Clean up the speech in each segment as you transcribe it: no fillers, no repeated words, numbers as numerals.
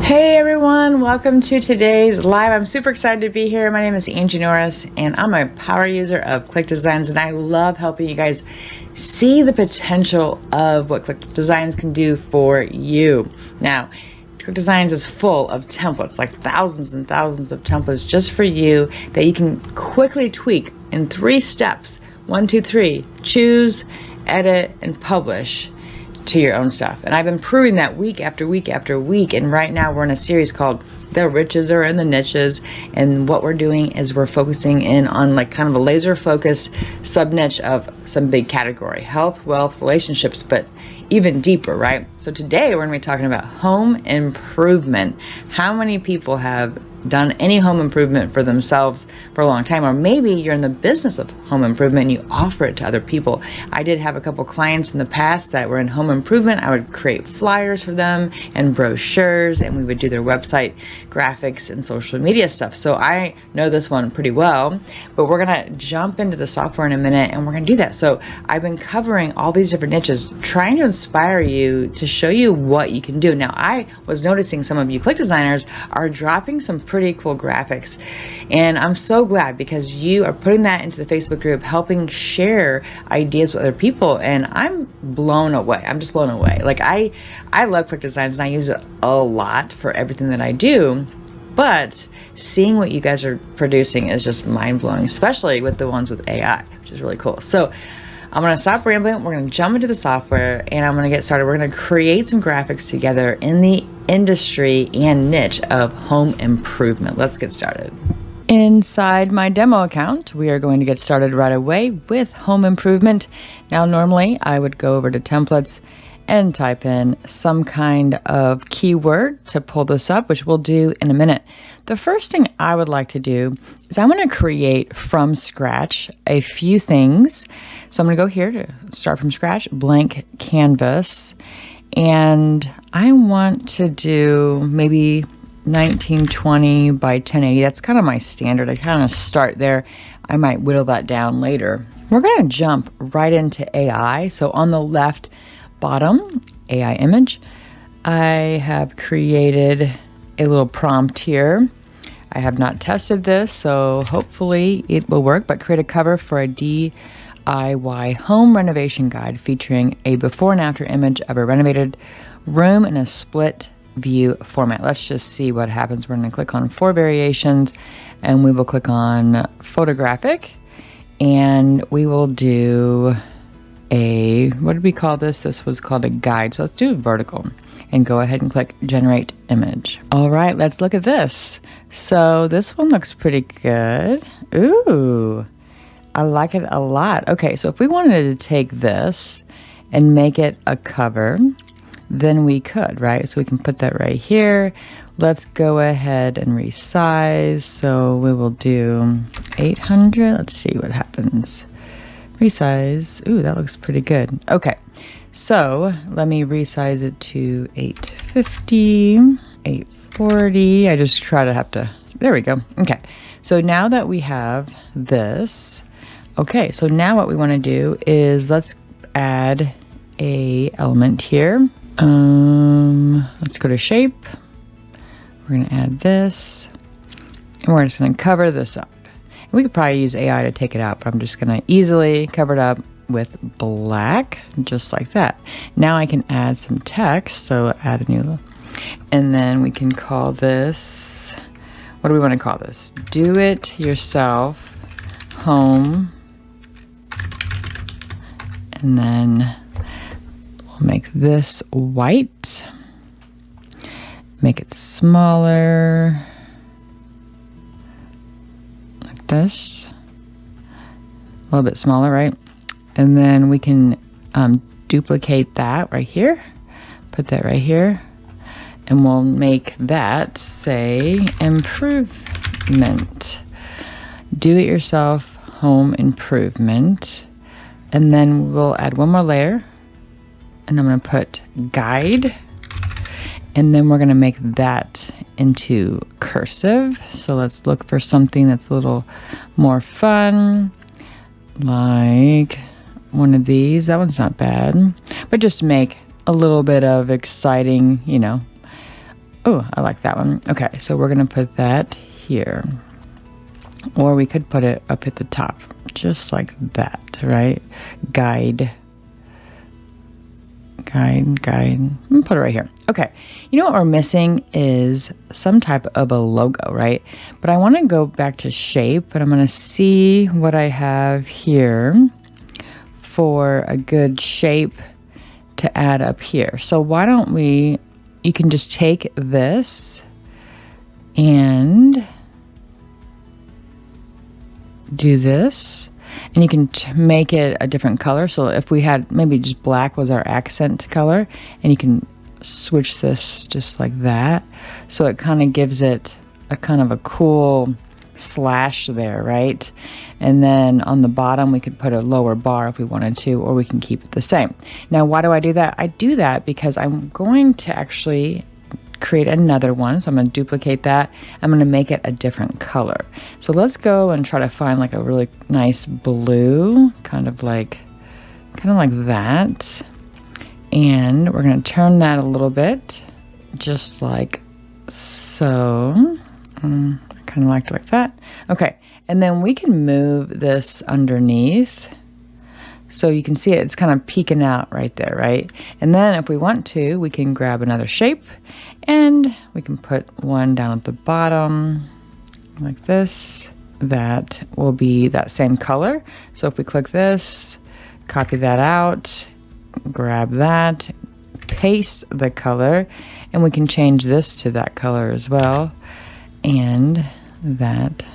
Hey everyone, welcome to today's live. I'm super excited to be here. My name is Angie Norris and I'm a power user of ClickDesigns, and I love helping you guys see the potential of what ClickDesigns can do for you. Now, ClickDesigns is full of templates, like thousands and thousands of templates just for you that you can quickly tweak in 3 steps. 1, 2, 3, choose, edit, and publish to your own stuff. And I've been proving that week after week after week. And right now we're in a series called The Riches Are in the Niches. And what we're doing is we're focusing in on like kind of a laser focused sub niche of some big category: health, wealth, relationships, but even deeper, right? So today we're going to be talking about home improvement. How many people have done any home improvement for themselves for a long time? Or maybe you're in the business of home improvement and you offer it to other people. I did have a couple clients in the past that were in home improvement. I would create flyers for them and brochures, and we would do their website graphics and social media stuff. So I know this one pretty well, but we're going to jump into the software in a minute and we're going to do that. So I've been covering all these different niches, trying to inspire you to show you what you can do. Now, I was noticing some of you Click designers are dropping some pretty cool graphics, and I'm so glad because you are putting that into the Facebook group, helping share ideas with other people, and I'm blown away. I'm just blown away. Like I love ClickDesigns and I use it a lot for everything that I do, but seeing what you guys are producing is just mind-blowing, especially with the ones with AI, which is really cool. So I'm going to stop rambling. We're going to jump into the software and I'm going to get started. We're going to create some graphics together in the industry and niche of home improvement. Let's get started. Inside my demo account, we are going to get started right away with home improvement. Now, normally I would go over to templates and type in some kind of keyword to pull this up, which we'll do in a minute. The first thing I would like to do is I'm going to create from scratch a few things. So I'm going to go here to start from scratch, blank canvas, and I want to do maybe 1920 by 1080. That's kind of my standard. I kind of start there. I might whittle that down later. We're going to jump right into AI. So on the left bottom, AI image, I have created a little prompt here. I have not tested this, so hopefully it will work, but create a cover for a DIY home renovation guide featuring a before and after image of a renovated room in a split view format. Let's just see what happens. We're going to click on 4 variations and we will click on photographic, and we will do a, what did we call this? This was called a guide. So let's do vertical and go ahead and click generate image. All right, let's look at this. So this one looks pretty good. Ooh, I like it a lot. Okay, so if we wanted to take this and make it a cover, then we could, right? So we can put that right here. Let's go ahead and resize. So we will do 800. Let's see what happens. Resize. Ooh, that looks pretty good. Okay, so let me resize it to 850, 840. I just try to have to, there we go. Okay, so now that we have this, okay, so now what we want to do is let's add a element here. Let's go to shape. We're going to add this, and we're just going to cover this up. We could probably use AI to take it out, but I'm just going to easily cover it up with black, just like that. Now I can add some text, so add a new, and then we can call this, what do we want to call this? Do it yourself home, and then we'll make this white, make it smaller, this a little bit smaller, right? And then we can duplicate that right here, put that right here, and we'll make that say improvement, do it yourself home improvement, and then we'll add one more layer, and I'm going to put guide, and then we're going to make that into cursive. So let's look for something that's a little more fun, like one of these. That one's not bad, but just make a little bit of exciting, you know, Oh, I like that one. Okay, so we're going to put that here. Or we could put it up at the top, just like that, right? Guide. I'm gonna put it right here. Okay, you know what we're missing is some type of a logo, right? But I want to go back to shape, and I'm going to see what I have here for a good shape to add up here. So why don't you can just take this and do this, and you can make it a different color. So if we had maybe just black was our accent color, and you can switch this just like that, so it kind of gives it a kind of a cool slash there, right? And then on the bottom we could put a lower bar if we wanted to, or we can keep it the same. Now why do I do that? I do that because I'm going to actually create another one. So I'm going to duplicate that. I'm going to make it a different color. So let's go and try to find like a really nice blue, kind of like that. And we're going to turn that a little bit, just like so. I kind of like it like that. Okay. And then we can move this underneath. So you can see it, it's kind of peeking out right there, right? And then if we want to, we can grab another shape and we can put one down at the bottom like this. That will be that same color. So if we click this, copy that out, grab that, paste the color, and we can change this to that color as well. And that,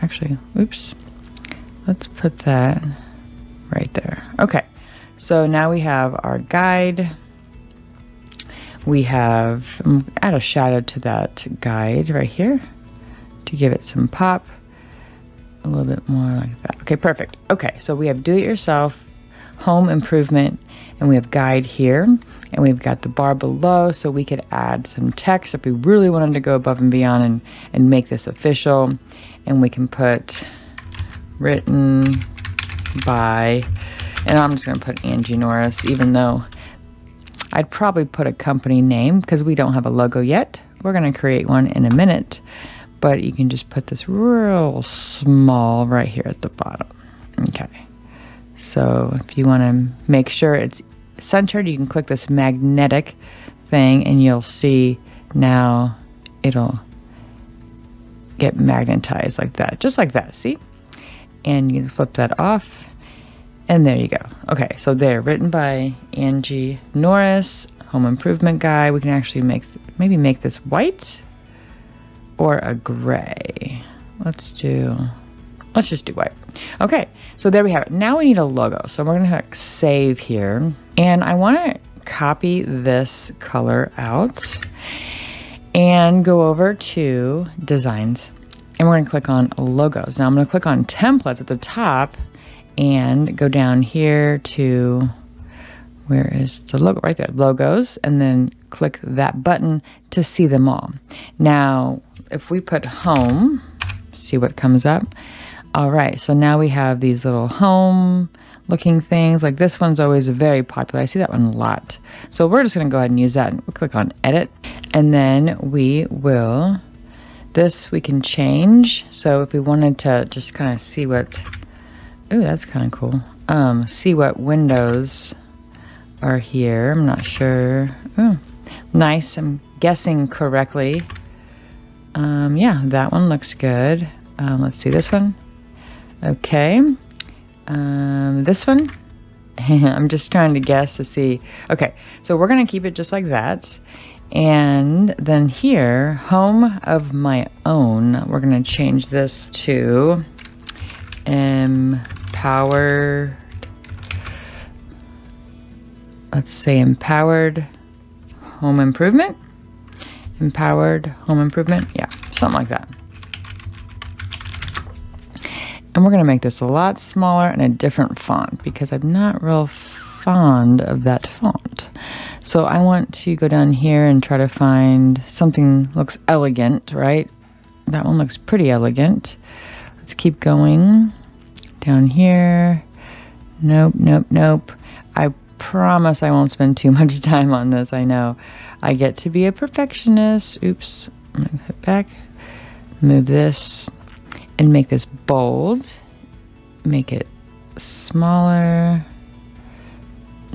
actually, oops, let's put that right there. Okay, so now we have our guide. We have, add a shadow to that guide right here to give it some pop. A little bit more like that. Okay, perfect. Okay, so we have do-it-yourself, home improvement, and we have guide here. And we've got the bar below, so we could add some text if we really wanted to go above and beyond and make this official. And we can put written by, and I'm just going to put Angie Norris, even though I'd probably put a company name because we don't have a logo yet. We're going to create one in a minute, but you can just put this real small right here at the bottom. Okay, so if you want to make sure it's centered, you can click this magnetic thing and you'll see now it'll get magnetized like that, just like that, see? And you can flip that off, and there you go. Okay, so there, written by Angie Norris, home improvement guy. We can actually maybe make this white or a gray. Let's just do white. Okay, so there we have it. Now we need a logo. So we're gonna click save here, and I wanna copy this color out and go over to designs. And we're going to click on logos. Now I'm going to click on templates at the top and go down here to, where is the logo? Right there, logos, and then click that button to see them all. Now, if we put home, see what comes up. All right, so now we have these little home looking things. Like this one's always very popular. I see that one a lot. So we're just going to go ahead and use that. We'll click on edit, and then we will, this we can change. So if we wanted to just kind of see what, ooh, that's kind of cool. See what windows are here. I'm not sure. Oh, nice. I'm guessing correctly. Yeah, that one looks good. Let's see this one. Okay. This one. I'm just trying to guess to see. Okay, so we're going to keep it just like that. And then here, home of my own, we're going to change this to empowered. Let's say empowered home improvement. Empowered home improvement. Yeah, something like that. And we're going to make this a lot smaller and a different font because I'm not real fond of that font. So I want to go down here and try to find something looks elegant, right? That one looks pretty elegant. Let's keep going down here. Nope, nope, nope. I promise I won't spend too much time on this. I know I get to be a perfectionist. Oops. I'm going to hit back, move this, and make this bold. Make it smaller,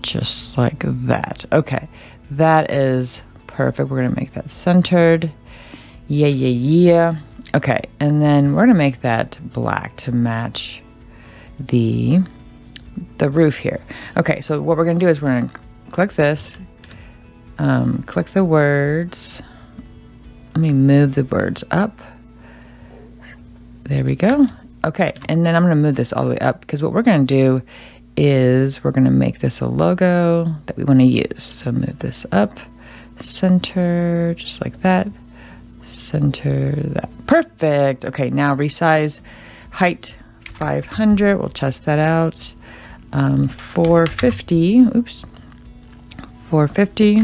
just like that. Okay, that is perfect. We're going to make that centered. Yeah. Okay, and then we're going to make that black to match the roof here. Okay, so what we're going to do is we're going to click this, click the words. Let me move the words up. There we go. Okay, and then I'm going to move this all the way up because what we're going to do is we're going to make this a logo that we want to use. So move this up, center, just like that, center that. Perfect. Okay, now resize, height 500. We'll test that out. 450. Oops. 450.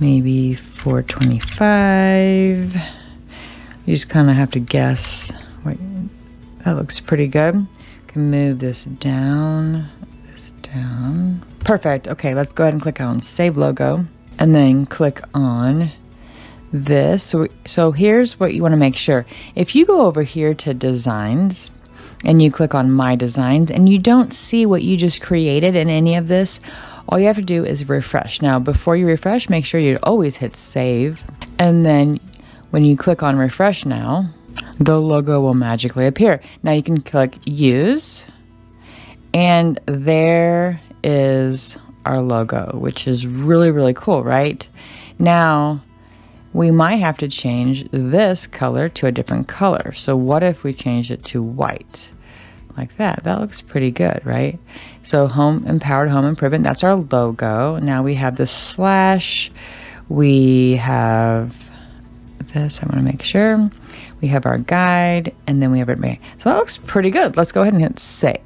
Maybe 425. You just kind of have to guess. Wait, that looks pretty good. Can move this down, Perfect. Okay, let's go ahead and click on Save Logo, and then click on this. So here's what you want to make sure. If you go over here to Designs, and you click on My Designs, and you don't see what you just created in any of this, all you have to do is refresh. Now, before you refresh, make sure you always hit Save, and then when you click on Refresh now, the logo will magically appear. Now you can click Use, and there is our logo, which is really, really cool, right? Now, we might have to change this color to a different color. So what if we change it to white? Like that. That looks pretty good, right? So Empowered Home Improvement, that's our logo. Now we have the slash. We have this, I want to make sure. We have our guide, and then we have it. So that looks pretty good. Let's go ahead and hit Save.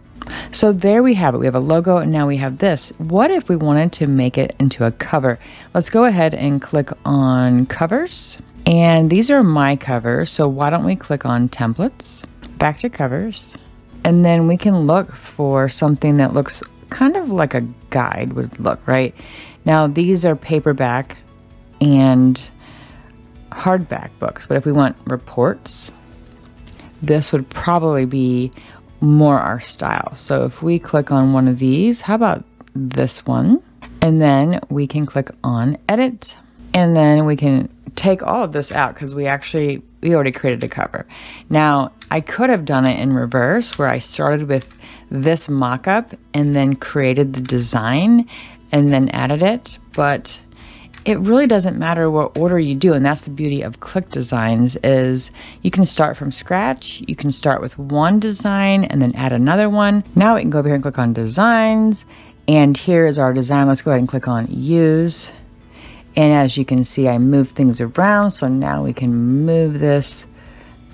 So there we have it. We have a logo, and now we have this. What if we wanted to make it into a cover? Let's go ahead and click on Covers. And these are my covers. So why don't we click on Templates, back to Covers, and then we can look for something that looks kind of like a guide would look, right? Now these are paperback and hardback books, but if we want reports, this would probably be more our style. So if we click on one of these, how about this one? And then we can click on Edit, and then we can take all of this out because we already created a cover. Now I could have done it in reverse, where I started with this mock-up and then created the design and then added it, but it really doesn't matter what order you do, and that's the beauty of ClickDesigns is you can start from scratch. You can start with one design and then add another one. Now we can go over here and click on Designs, and here is our design. Let's go ahead and click on Use, and as you can see, I moved things around, so now we can move this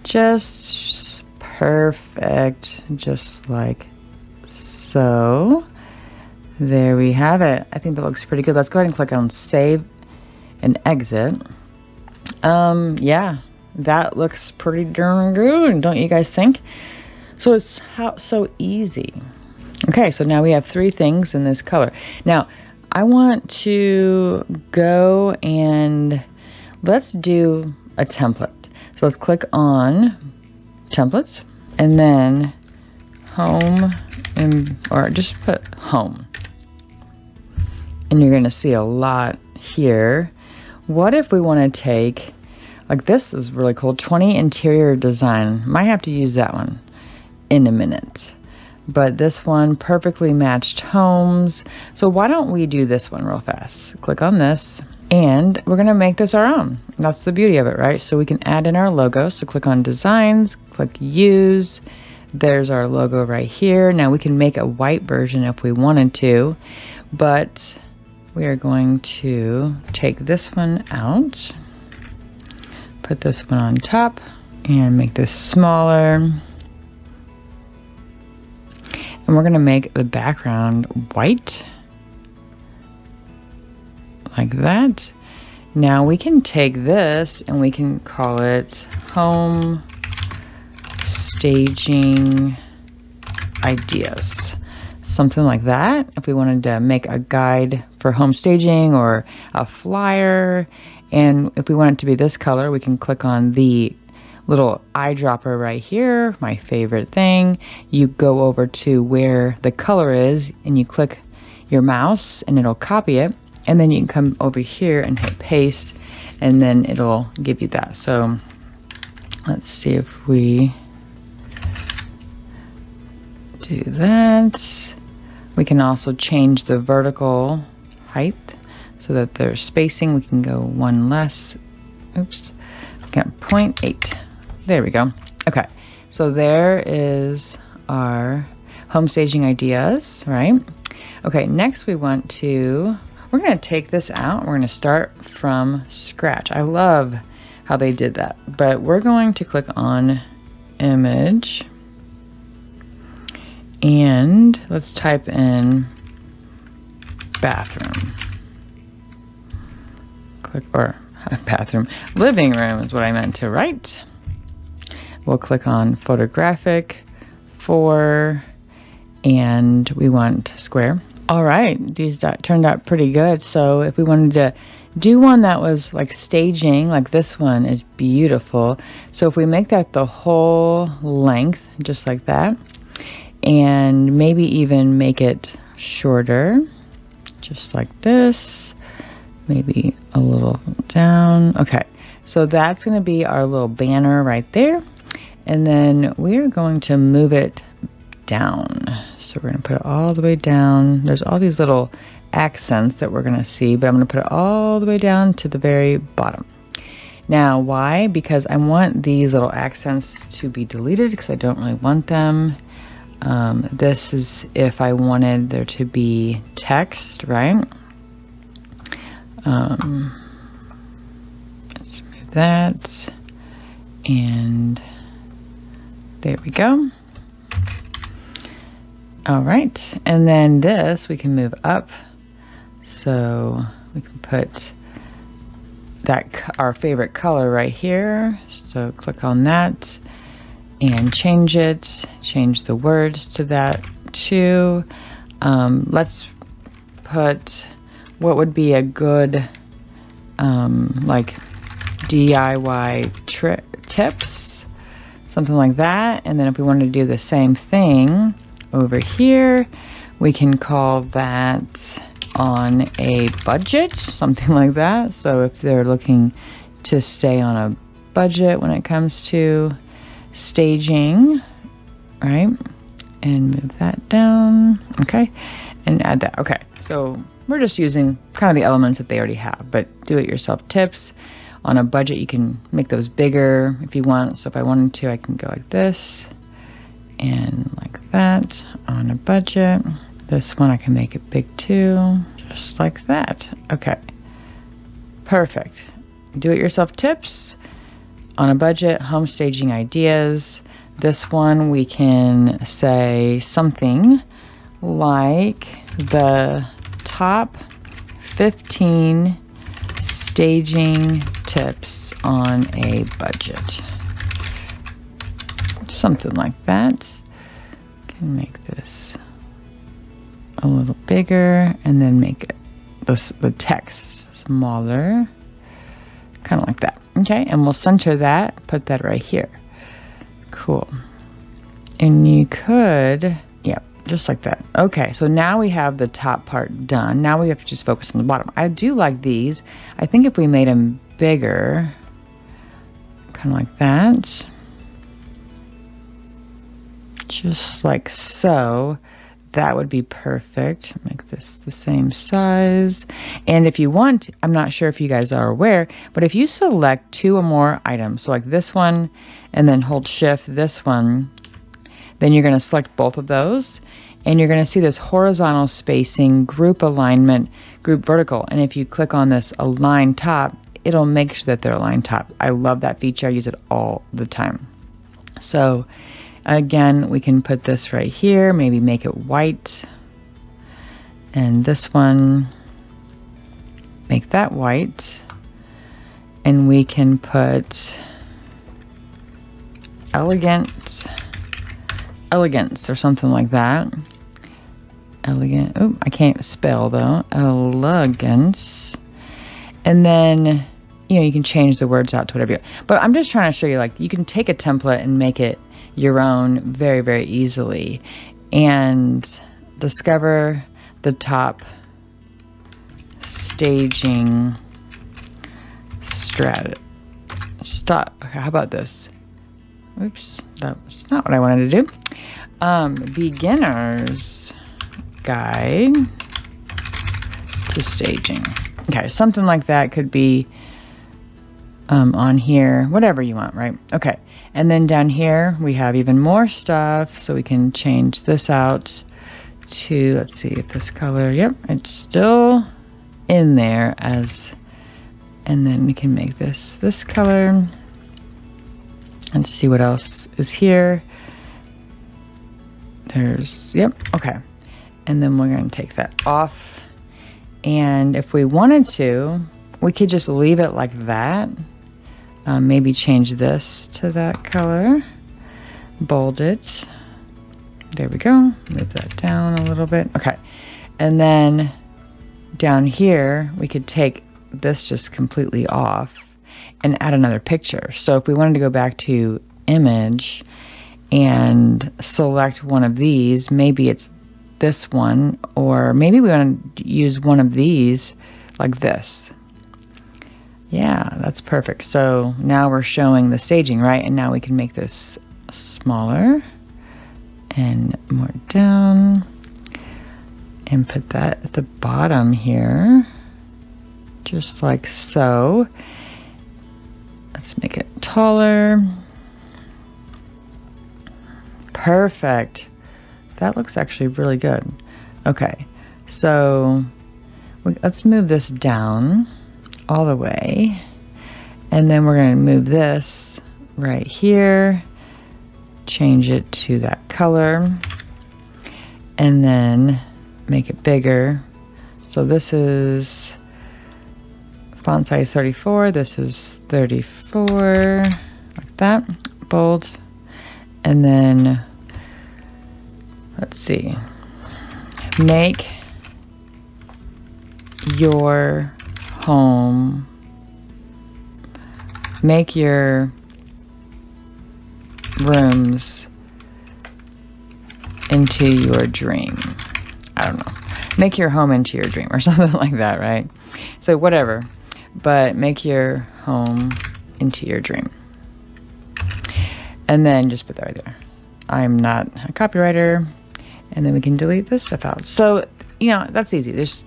just perfect, just like so. There we have it. I think that looks pretty good. Let's go ahead and click on Save and Exit. Yeah, that looks pretty darn good, don't you guys think? So it's so easy. Okay, so now we have 3 things in this color. Now I want to go and let's do a template. So let's click on Templates, and then Home, or just put Home, and you're going to see a lot here. What if we want to take, like this is really cool, 20 interior design. Might have to use that one in a minute. But this one, perfectly matched homes. So why don't we do this one real fast? Click on this, and we're going to make this our own. That's the beauty of it, right? So we can add in our logo. So click on Designs, click Use. There's our logo right here. Now we can make a white version if we wanted to, but we are going to take this one out, put this one on top, and make this smaller. And we're going to make the background white, like that. Now we can take this and we can call it Home Staging Ideas. something like that. If we wanted to make a guide for home staging or a flyer, and if we want it to be this color, we can click on the little eyedropper right here, my favorite thing. You go over to where the color is and you click your mouse and it'll copy it, and then you can come over here and hit paste, and then it'll give you that. So let's see if we do that. We can also change the vertical height so that there's spacing. We can go one less. Oops, we got 0.8. There we go. Okay, so there is our home staging ideas, right? Okay, next we're going to take this out. We're going to start from scratch. I love how they did that, but we're going to click on image, and let's type in bathroom. Click, or bathroom, living room is what I meant to write. We'll click on photographic 4, and we want square. All right, these turned out pretty good. So if we wanted to do one that was like staging, like this one is beautiful. So if we make that the whole length, just like that, and maybe even make it shorter, just like this, maybe a little down. Okay, so that's going to be our little banner right there. And then we're going to move it down. So we're going to put it all the way down. There's all these little accents that we're going to see, but I'm going to put it all the way down to the very bottom. Now, why? Because I want these little accents to be deleted because I don't really want them. This is if I wanted there to be text, right? Let's move that, and there we go. All right, and then this we can move up, so we can put that our favorite color right here. So click on that and change it. Change the words to that too. Let's put what would be a good like DIY tips, something like that. And then if we wanted to do the same thing over here, we can call that on a budget, something like that. So if they're looking to stay on a budget when it comes to staging, right? And move that down, okay? And add that, okay. So we're just using kind of the elements that they already have, but do-it-yourself tips. On a budget, you can make those bigger if you want. So if I wanted to, I can go like this and like that on a budget. This one I can make it big too, just like that. Okay, perfect. Do-it-yourself tips on a budget, home staging ideas. This one we can say something like the top 15 staging tips on a budget. Something like that. Can make this a little bigger and then make it the text smaller. Kind of like that. Okay, and we'll center that, put that right here. Cool. And you could, yeah, just like that. Okay, so now we have the top part done. Now we have to just focus on the bottom. I do like these. I think if we made them bigger, kind of like that, just like so, that would be perfect. Make this the same size. And if you want, I'm not sure if you guys are aware, but if you select 2 or more items, so like this one, and then hold shift this one, then you're going to select both of those, and you're going to see this horizontal spacing, group alignment, group vertical. And if you click on this align top, it'll make sure that they're aligned top. I love that feature. I use it all the time. So again, we can put this right here, maybe make it white. And this one, make that white. And we can put elegance or something like that. Elegant. Oh, I can't spell though. Elegance. And then, you can change the words out to whatever you want. But I'm just trying to show you, like, you can take a template and make it your own very, very easily. And discover the top staging stop. Okay, how about this? Oops, that's not what I wanted to do. Beginner's guide to staging. Okay, something like that could be on here, whatever you want, right? Okay, and then down here we have even more stuff, so we can change this out to, let's see if this color, yep, it's still in there as, and then we can make this color and see what else is here. There's, yep, okay. And then we're going to take that off. And if we wanted to, we could just leave it like that. Maybe change this to that color. Bold it. There we go. Move that down a little bit. Okay. And then down here, we could take this just completely off and add another picture. So if we wanted to go back to image and select one of these, maybe it's this one, or maybe we want to use one of these like this. Yeah, that's perfect. So now we're showing the staging, right? And now we can make this smaller and more down and put that at the bottom here, just like so. Let's make it taller. Perfect. That looks actually really good. Okay, so let's move this down all the way. And then we're going to move this right here, change it to that color, and then make it bigger. So this is font size 34, this is 34, like that, bold. And then, let's see, make your home, make your rooms into your dream. I don't know. Make your home into your dream or something like that, right? So whatever, but make your home into your dream. And then just put that right there. I'm not a copywriter. And then we can delete this stuff out. So, that's easy. There's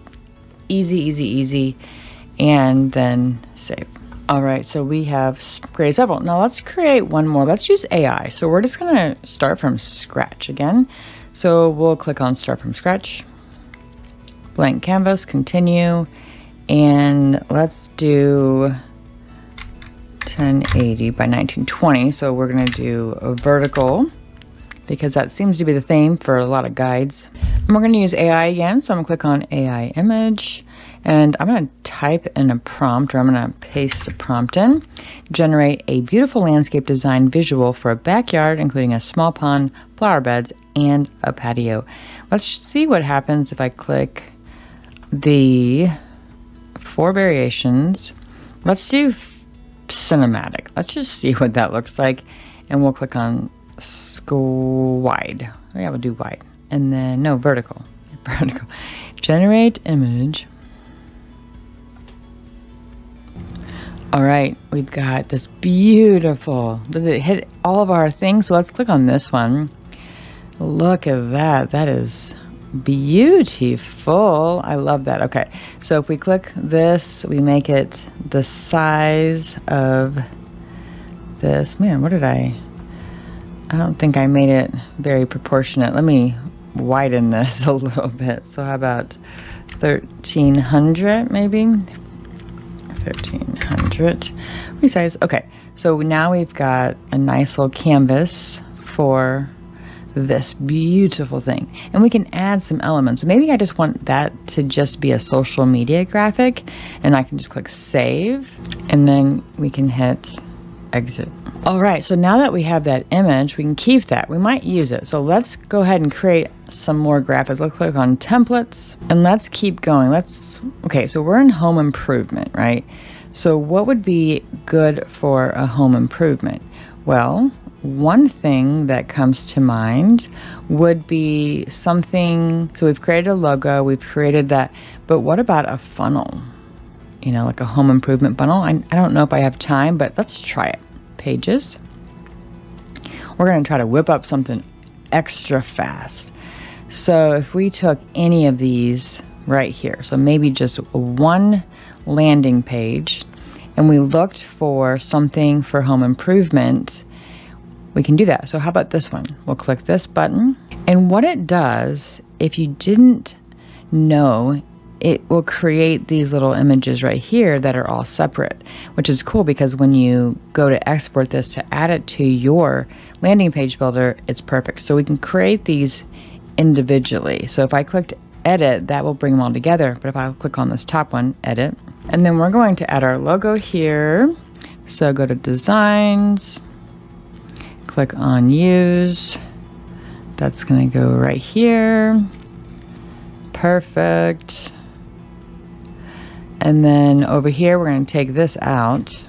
easy. And then save. All right, so we have created several. Now let's create one more. Let's use AI. So we're just gonna start from scratch again. So we'll click on start from scratch, blank canvas, continue, and let's do 1080 by 1920. So we're gonna do a vertical because that seems to be the theme for a lot of guides. And we're gonna use AI again. So I'm gonna click on AI image. And I'm going to type in a prompt, or I'm going to paste a prompt in. Generate a beautiful landscape design visual for a backyard, including a small pond, flower beds, and a patio. Let's see what happens if I click the 4 variations. Let's do cinematic. Let's just see what that looks like. And we'll click on wide. Yeah, we'll do wide. And then, no, vertical. Vertical. Generate image. All right, we've got this beautiful, does it hit all of our things? So let's click on this one. Look at that, that is beautiful. I love that. Okay, so if we click this, we make it the size of this. Man, what did I don't think I made it very proportionate. Let me widen this a little bit. So how about 1300 maybe? 1300 resize. Okay, so now we've got a nice little canvas for this beautiful thing, and we can add some elements. Maybe I just want that to just be a social media graphic, and I can just click save, and then we can hit exit. All right, so now that we have that image, we can keep that. We might use it. So let's go ahead and create some more graphics. Let's click on templates and let's keep going. Okay, so we're in home improvement, right? So what would be good for a home improvement? Well, one thing that comes to mind would be something, so we've created a logo, we've created that, but what about a funnel? You know, like a home improvement funnel. I don't know if I have time, but let's try it. Pages. We're going to try to whip up something extra fast. So if we took any of these right here, so maybe just one landing page, and we looked for something for home improvement, we can do that. So how about this one? We'll click this button, and what it does, if you didn't know, it will create these little images right here that are all separate, which is cool because when you go to export this to add it to your landing page builder, it's perfect. So we can create these individually. So if I clicked edit, that will bring them all together. But if I click on this top one, edit, and then we're going to add our logo here. So go to designs, click on use. That's going to go right here. Perfect. And then over here, we're going to take this out.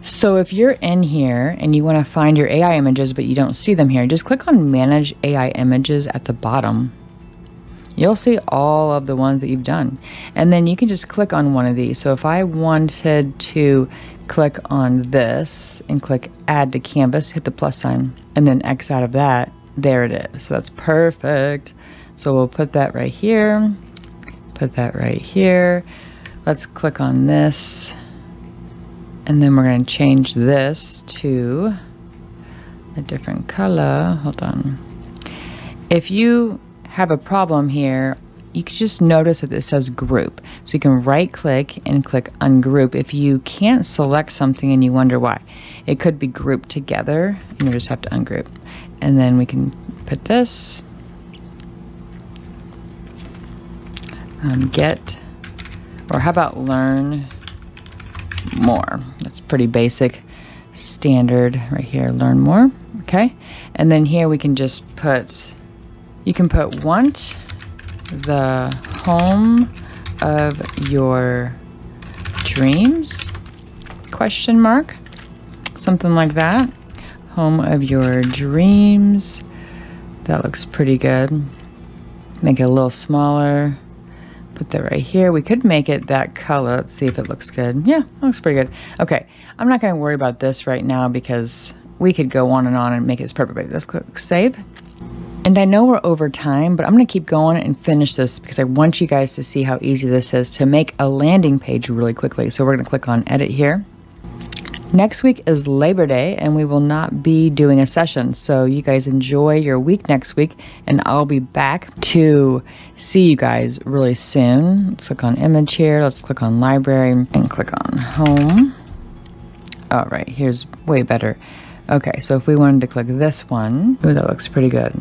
So if you're in here and you want to find your AI images, but you don't see them here, just click on Manage AI Images at the bottom. You'll see all of the ones that you've done. And then you can just click on one of these. So if I wanted to click on this and click Add to Canvas, hit the plus sign, and then X out of that, there it is. So that's perfect. So we'll put that right here, put that right here. Let's click on this, and then we're going to change this to a different color. Hold on. If you have a problem here, you can just notice that it says group. So you can right click and click ungroup. If you can't select something and you wonder why, it could be grouped together, and you just have to ungroup. And then we can put this, get, or how about learn more? That's pretty basic, standard right here, learn more. Okay. And then here we can just put, you can put want the home of your dreams, question mark, something like that. Home of your dreams. That looks pretty good. Make it a little smaller. Put that right here. We could make it that color. Let's see if it looks good. Yeah, it looks pretty good. Okay, I'm not going to worry about this right now because we could go on and make it perfect. Let's click save. And I know we're over time, but I'm going to keep going and finish this because I want you guys to see how easy this is to make a landing page really quickly. So we're going to click on edit here. Next week is Labor Day, and we will not be doing a session. So you guys enjoy your week next week, and I'll be back to see you guys really soon. Let's click on image here. Let's click on library and click on home. All right, here's way better. Okay, so if we wanted to click this one, ooh, that looks pretty good.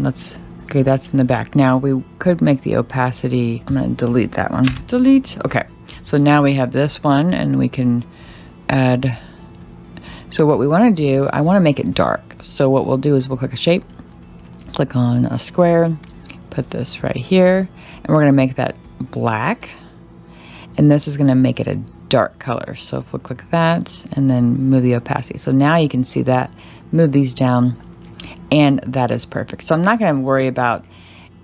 Okay, that's in the back. Now we could make the opacity, I'm gonna delete that one. Delete, okay. So now we have this one, and we can add. So what we want to do, I want to make it dark. So what we'll do is we'll click a shape, click on a square, put this right here, and we're going to make that black. And this is going to make it a dark color. So if we'll click that and then move the opacity. So now you can see that, move these down, and that is perfect. So I'm not going to worry about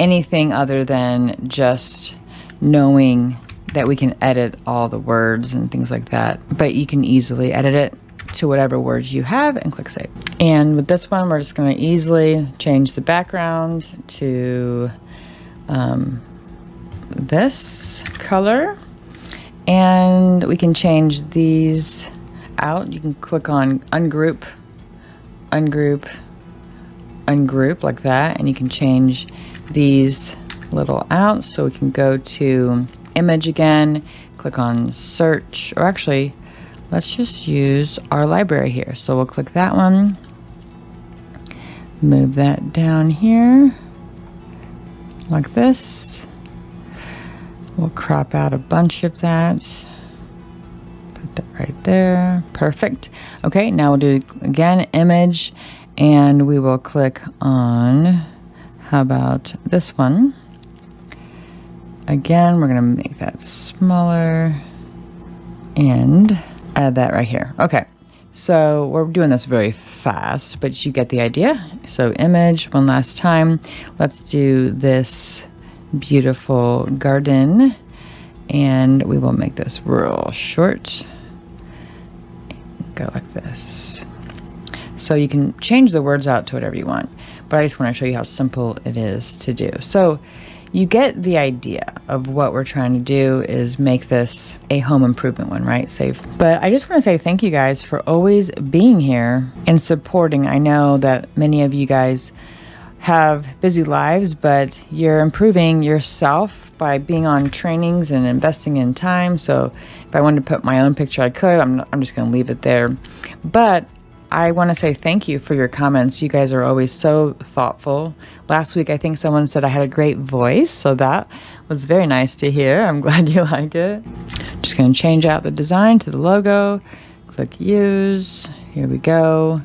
anything other than just knowing that we can edit all the words and things like that. But you can easily edit it to whatever words you have and click save. And with this one, we're just going to easily change the background to this color, and we can change these out. You can click on ungroup, ungroup, ungroup like that, and you can change these little out. So we can go to image again, click on search, or actually let's just use our library here. So we'll click that one, move that down here like this. We'll crop out a bunch of that, put that right there. Perfect. Okay, now we'll do again image, and we will click on, how about this one? Again, we're going to make that smaller and add that right here. Okay, so we're doing this very fast, but you get the idea. So image one last time. Let's do this beautiful garden, and we will make this real short. Go like this. So you can change the words out to whatever you want, but I just want to show you how simple it is to do. So you get the idea of what we're trying to do is make this a home improvement one, right? Safe. But I just want to say thank you guys for always being here and supporting. I know that many of you guys have busy lives, but you're improving yourself by being on trainings and investing in time. So if I wanted to put my own picture, I could. I'm just going to leave it there. But I want to say thank you for your comments. You guys are always so thoughtful. Last week, I think someone said I had a great voice, so that was very nice to hear. I'm glad you like it. Just going to change out the design to the logo. Click use. Here we go.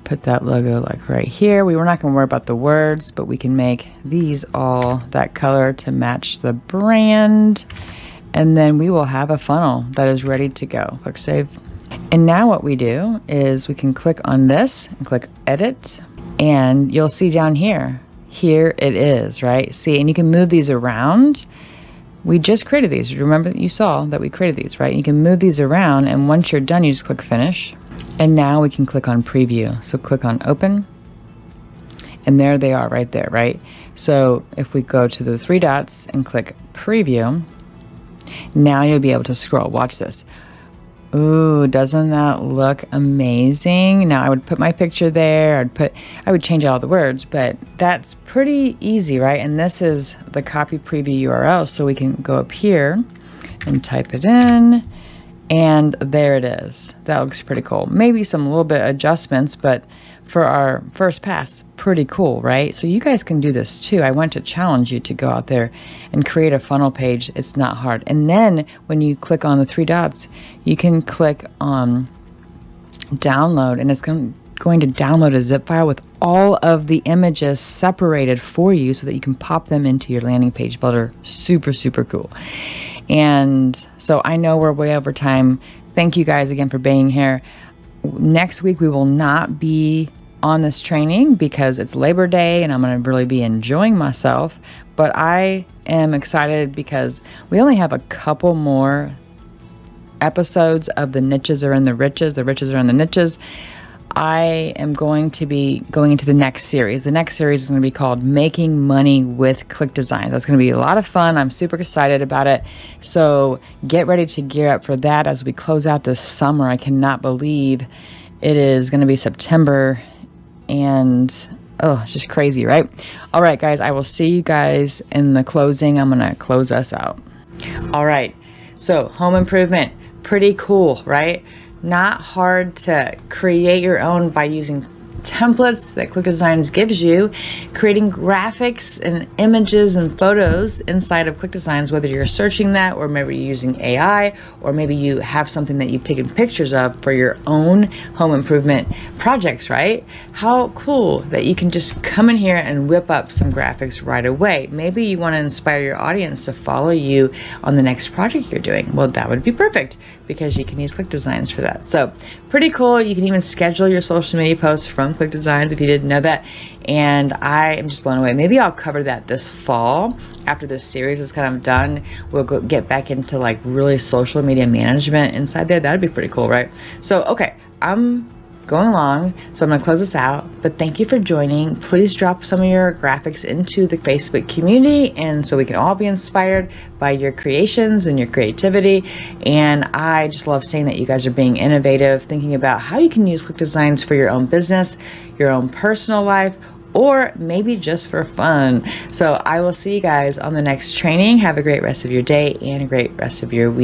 Put that logo like right here. We're not going to worry about the words, but we can make these all that color to match the brand. And then we will have a funnel that is ready to go. Click save. And now what we do is we can click on this and click edit, and you'll see down here, here it is, right? See, and you can move these around. We just created these. Remember that you saw that we created these, right? You can move these around, and once you're done, you just click finish. And now we can click on preview. So click on open, and there they are right there, right? So if we go to the three dots and click preview, now you'll be able to scroll. Watch this. Ooh, doesn't that look amazing? Now I would put my picture there. I would change all the words, but that's pretty easy, right? And this is the copy preview URL, so we can go up here and type it in, and there it is. That looks pretty cool. Maybe some little bit adjustments, but for our first pass, pretty cool, right? So you guys can do this too. I want to challenge you to go out there and create a funnel page. It's not hard. And then when you click on the three dots, you can click on download, and it's going to download a zip file with all of the images separated for you so that you can pop them into your landing page builder. Super, super cool. And so I know we're way over time. Thank you guys again for being here. Next week, we will not be on this training because it's Labor Day and I'm going to really be enjoying myself. But I am excited because we only have a couple more episodes of the niches are in the riches. The riches are in the niches. I am going to be going into the next series. The next series is going to be called Making Money with ClickDesigns. That's going to be a lot of fun. I'm super excited about it. So get ready to gear up for that as we close out this summer. I cannot believe it is going to be September, and oh, it's just crazy, right? All right, guys, I will see you guys in the closing. I'm going to close us out. All right, so home improvement, pretty cool, right? Not hard to create your own by using templates that ClickDesigns gives you, creating graphics and images and photos inside of ClickDesigns, whether you're searching that or maybe you're using AI, or maybe you have something that you've taken pictures of for your own home improvement projects, right? How cool that you can just come in here and whip up some graphics right away. Maybe you want to inspire your audience to follow you on the next project you're doing. Well, that would be perfect because you can use ClickDesigns for that. So pretty cool. You can even schedule your social media posts from ClickDesigns if you didn't know that. And I am just blown away. Maybe I'll cover that this fall after this series is kind of done. We'll get back into like really social media management inside there. That'd be pretty cool, right? So, okay, I'm going along, so I'm going to close this out, but thank you for joining. Please drop some of your graphics into the Facebook community, and so we can all be inspired by your creations and your creativity. And I just love seeing that you guys are being innovative, thinking about how you can use ClickDesigns for your own business, your own personal life, or maybe just for fun. So I will see you guys on the next training. Have a great rest of your day and a great rest of your week.